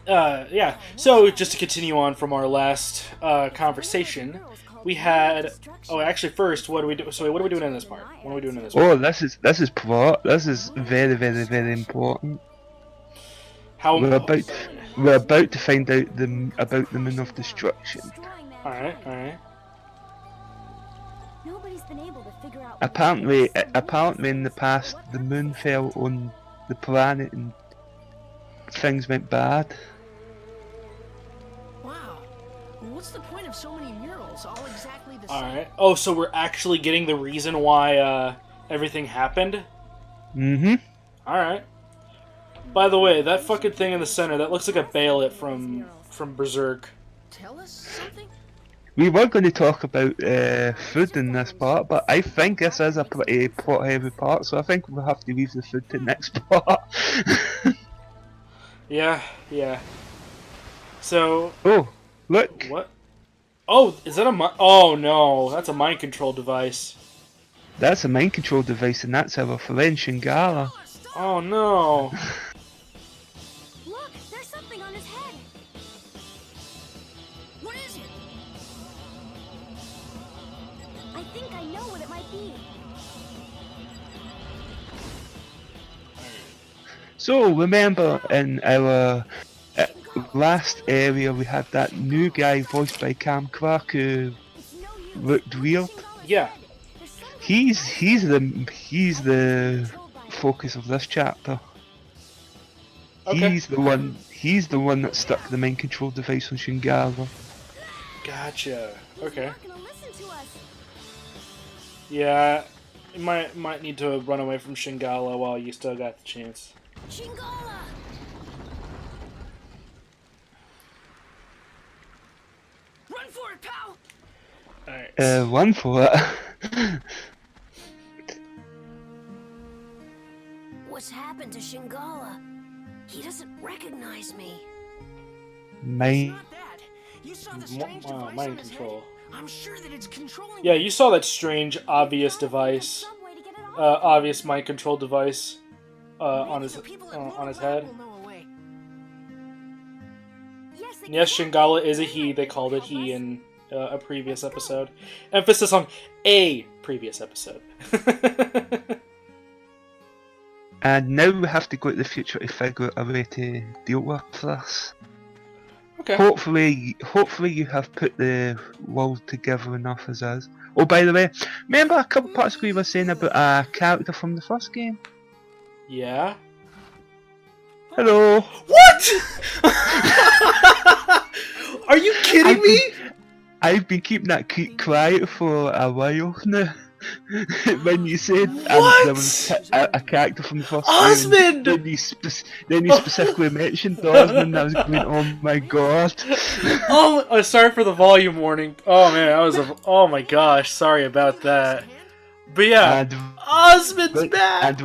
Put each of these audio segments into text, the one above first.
Yeah. So just to continue on from our last conversation, we had. Oh, actually, first, what do we do? So, what are we doing in this part? What are we doing in this part? Oh, this is plot. This is very, very, very important. How? We're about we're about to find out about the Moon of Destruction. All right. All right. Nobody's been able to figure out. Apparently, in the past, the moon fell on the planet and things went bad. Wow. What's the point of so many murals, all exactly the All same? right. Oh, so we're actually getting the reason why everything happened. Mm-hmm. All right. By the way, that fucking thing in the center, that looks like a Bayonet from Berserk. Tell us something? We were going to talk about food in this part, but I think this is a pretty plot-heavy part, so I think we'll have to leave the food to the next part. Yeah, yeah. So... Oh, look! What? Oh, is that a oh no, that's a mind control device. That's a mind control device, and that's our friend Shingala. Oh no. Look, there's something on his head. What is it? I think I know what it might be. So, remember in our last area we had that new guy voiced by Cam Clark who It's no use. looked weird? Yeah. There's something He's the focus of this chapter. Okay. He's the one that stuck the mind control device on Shingala. Gotcha. He's Okay. not gonna listen to us. Yeah, you might need to run away from Shingala while you still got the chance. Shingala! Run for it, pal! Alright. Run for it. What's happened to Shingala? He doesn't recognize me. Mind. Not that. You saw the strange device on Mind his control. head. I'm sure that it's controlling Yeah, him. you saw that strange, obvious device. Some way to get it off. Obvious mind control device on Maybe his the people at on his Moon Lab head. will know a way. Yes, they Yes, can. Shingala is a he. They called it he in a previous episode. Emphasis on a previous episode. And now we have to go to the future to figure out a way to deal with this. Okay. Hopefully you have put the world together enough as is. Oh, by the way, remember a couple parts we were saying about a character from the first game? Yeah. Hello. What? Are you kidding me? I've been keeping that quiet for a while now. When you said What? there was a character from the first Osmond! game, then you specifically mentioned Osmond, I was going, oh my god. Oh, sorry for the volume warning. Oh man, that was a. Oh my gosh, sorry about that. But yeah, And Osmond's back.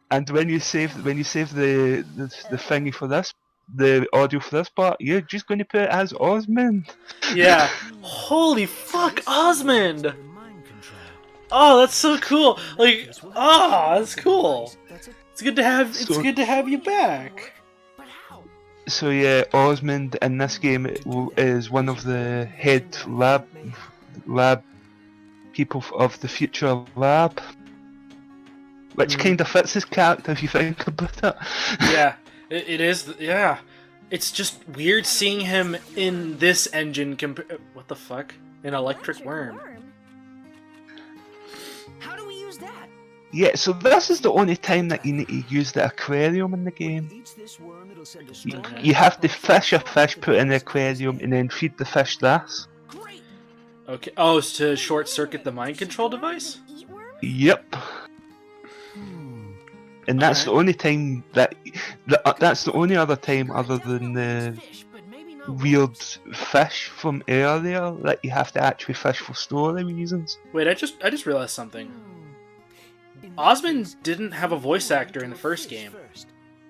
And when you save the thingy for this, the audio for this part, you're just going to put it as Osmond. Yeah. Holy fuck, Osmond! Oh, that's so cool. Like, oh, that's cool. It's good to have. It's good to have you back. But how? So yeah, Osmond in this game is one of the head lab people of the future lab, which kind of fits his character if you think about it. Yeah, it is. Yeah, it's just weird seeing him in this engine. What the fuck? An electric worm. How do we use that? Yeah, so this is the only time that you need to use the aquarium in the game. Eats this worm, it'll send a You, strong you have to fish a fish, put in the aquarium, and then feed the fish this. Great. Okay. Oh, it's to short circuit the mind control device. Eat worms? Yep. And that's the only time that's the only other time other than the Fish, but maybe not weird fish from earlier that you have to actually fish for story reasons. Wait, I just realized something. Osmond didn't have a voice actor in the first game.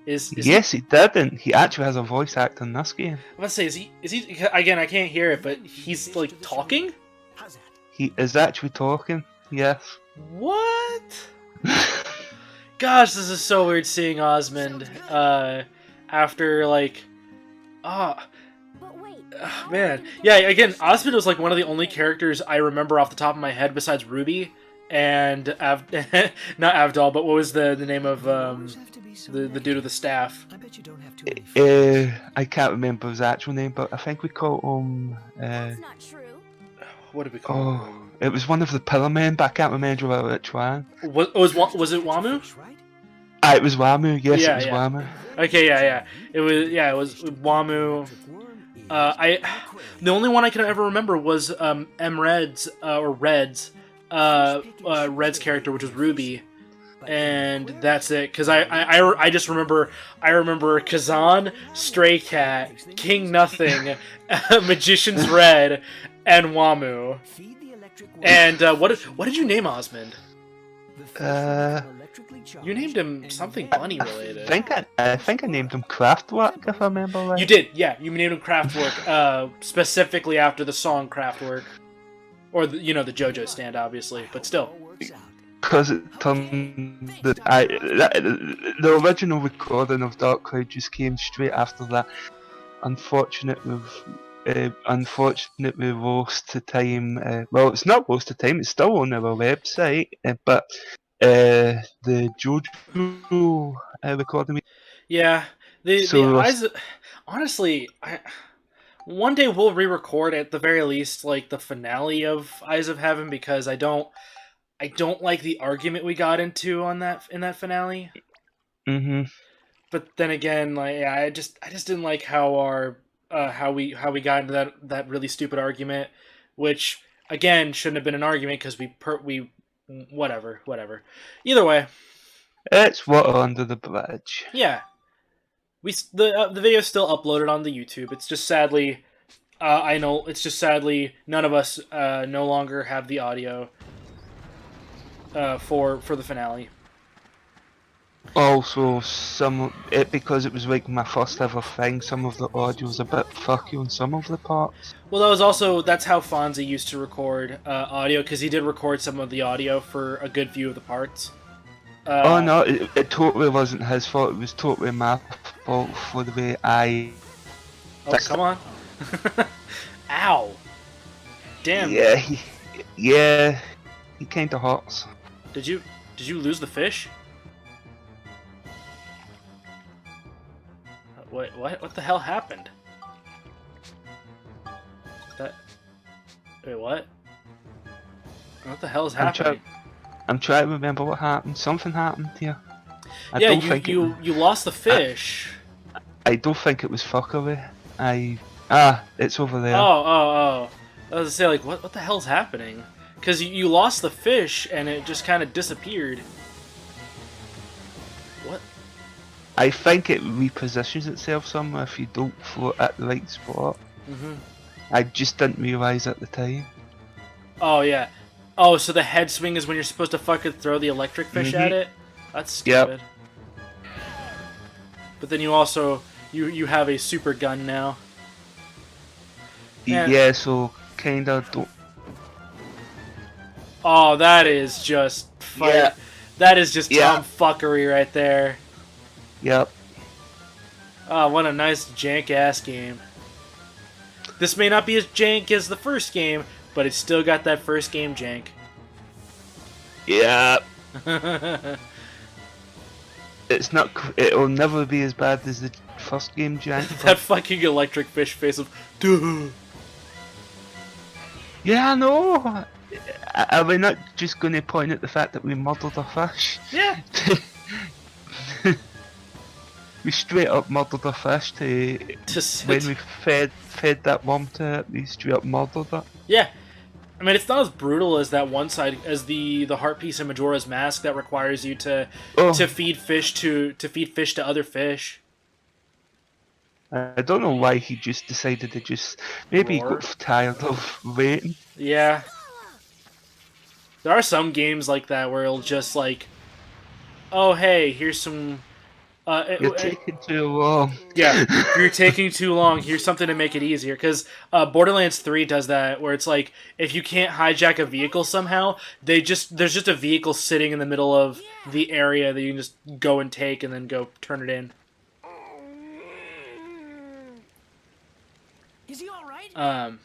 Is Yes, he didn't. He actually has a voice actor in this game. I'm gonna say, is he again? I can't hear it, but he's like talking. How's that? He is actually talking. Yes. What? gosh, this is so weird seeing Osmond after like, ah. But wait. Man, yeah. Again, Osmond was like one of the only characters I remember off the top of my head besides Ruby and not Avdol, but what was the name of the dude with the staff? I bet you don't have too many I can't remember his actual name, but I think we called him. That's not true. What did we call him? Oh, it was one of the Pillar Men, but I can't remember which one. Was it Wamu? right? Ah, it was Wamu. Yes, Yeah, it was yeah. Wamu. Okay, yeah. It was Wamu. The only one I can ever remember was Red's character, which was Ruby, and that's it. Cause I just remember Kazan, Stray Cat, King Nothing, Magician's Red, and Wamu. And what did you name Osmond? You named him something bunny related. I think I named him Kraftwerk, if I remember right. You did, yeah. You named him Kraftwerk, specifically after the song Kraftwerk, or the JoJo stand, obviously, but still. Because it turned the original recording of Dark Cloud just came straight after that. Unfortunately lost to time. Well, it's not lost to time. It's still on our website, but the JoJo recording. Yeah, the eyes. Honestly, one day we'll re-record at the very least like the finale of Eyes of Heaven, because I don't like the argument we got into in that finale. Mhm. But then again, like I just didn't like how we got into that really stupid argument, which again shouldn't have been an argument because we whatever. Either way, it's water under the bridge. yeah. The video's still uploaded on the YouTube. It's just sadly, none of us no longer have the audio for the finale. Also, because it was like my first ever thing, some of the audio was a bit fucky on some of the parts. Well, that's how Fonzie used to record audio, because he did record some of the audio for a good few of the parts. Oh no, it totally wasn't his fault. It was totally my fault for the way I. Oh, come on! Ow! Damn. Yeah, he kind of hurts. Did you lose the fish? What the hell happened? Wait, what? What the hell is happening? I'm trying to remember what happened. Something happened here. You lost the fish. I don't think it was fuckery. It's over there. Oh. I was gonna say, like, what the hell's happening? Because you lost the fish and it just kind of disappeared. What? I think it repositions itself somewhere if you don't float at the right spot. Mhm. I just didn't realise at the time. Oh yeah. Oh, so the head swing is when you're supposed to fucking throw the electric fish at it? That's stupid. Yep. But then you also you have a super gun now. Man. Yeah, so kinda don't. Oh, that is just Yeah. That is just Yeah. tomfuckery right there. Yep. Oh, what a nice jank ass game. This may not be as jank as the first game, but it's still got that first game jank. Yeah. It's not. It'll never be as bad as the first game, Jack. That fucking electric fish face of duh. Yeah, I know. Are we not just going to point at the fact that we murdered a fish? Yeah. We straight up murdered a fish when we fed that worm to it. We straight up murdered it. Yeah. I mean, it's not as brutal as that one side, as the heart piece in Majora's Mask that requires you to feed fish to other fish. I don't know why he just decided to maybe he got tired of waiting. Yeah. There are some games like that where it'll just like, oh hey, here's some You're taking too long. Yeah, if you're taking too long, here's something to make it easier. Because Borderlands 3 does that, where it's like, if you can't hijack a vehicle somehow, there's just a vehicle sitting in the middle of the area that you can just go and take and then go turn it in. Is he all right? Alright,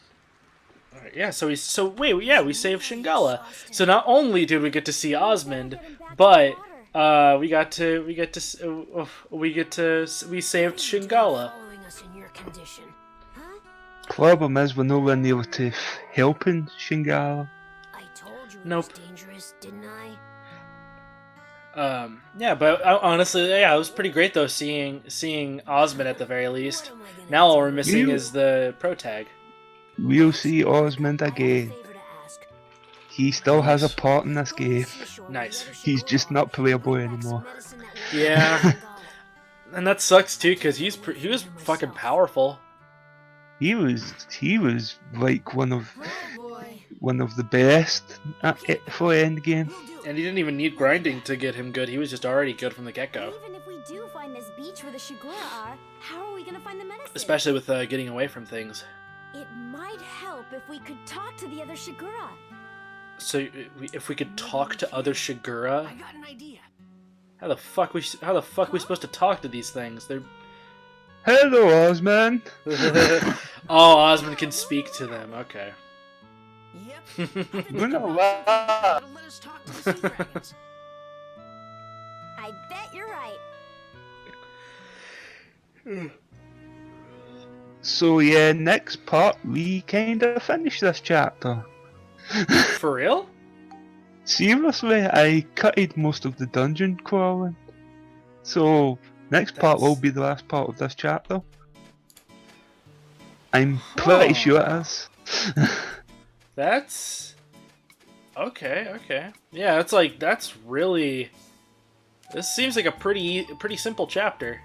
yeah, so we saved Shingala. So not only did we get to see Osmond, but we saved Shingala. Following us in your condition. Huh? Problem is, we're nowhere near to helping Shingala. I told you Nope. it was dangerous, didn't I? Yeah, but honestly, yeah, it was pretty great though seeing Osmond at the very least. What am I gonna Now all do? we're missing is the pro tag. We'll see Osmond I have a again. favor to ask. He still has a part in this game. Nice. He's just not playable anymore. Yeah. And that sucks too, because he was fucking powerful. He was like one of Oh the best for Endgame. And he didn't even need grinding to get him good. He was just already good from the get-go. Even if we do find this beach where the Shigura are, how are we gonna find the medicine? Especially with getting away from things. It might help if we could talk to the other Shigura. So if we could talk to other Shigura, I got an idea. how the fuck we supposed to talk to these things? They're Hello, Osmond. oh, Osmond can speak to them. Okay. Yep. We're not allowed. Let us talk to the sea dragons. I bet you're right. So yeah, next part we kind of finish this chapter. For real? Seriously, I cutted most of the dungeon crawling. So next part will be the last part of this chapter. I'm pretty Huh. sure it is. That's okay. Okay. Yeah, that's really. This seems like a pretty simple chapter.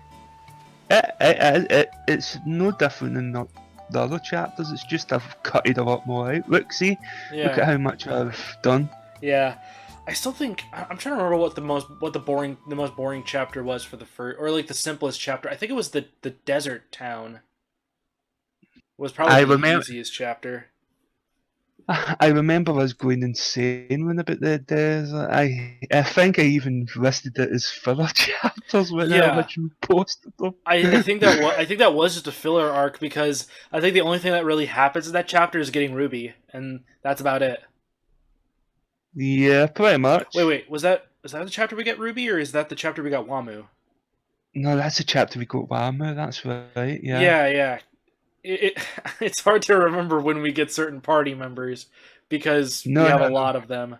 It's no different than the other chapters. It's just I've cutted a lot more out. Look, see, Yeah. look at how much I've done. Yeah, I still think I'm trying to remember what the most boring chapter was for the first, or like the simplest chapter. I think it was the desert town. Was probably I the remember- easiest chapter. I remember us going insane when about the desert. I think I even listed it as filler chapters when Yeah. I originally posted them. I think that was just a filler arc because I think the only thing that really happens in that chapter is getting Ruby, and that's about it. Yeah, pretty much. Wait, was that the chapter we get Ruby, or is that the chapter we got Wamu? No, that's a chapter we got Whammo, that's right, yeah. Yeah. It's hard to remember when we get certain party members because we have a lot of them.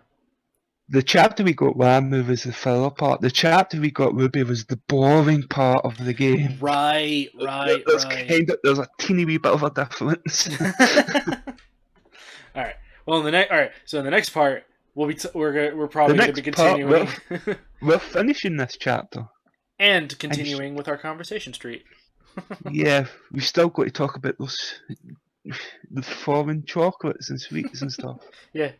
The chapter we got Whammo was the filler part. The chapter we got Ruby was the boring part of the game. Right. There's a teeny wee bit of a difference. All right. Well, so in the next part, we're probably going to be next part, continuing We're finishing this chapter. and continuing with our conversation street. Yeah, we've still got to talk about the foreign chocolates and sweets and stuff. Yeah,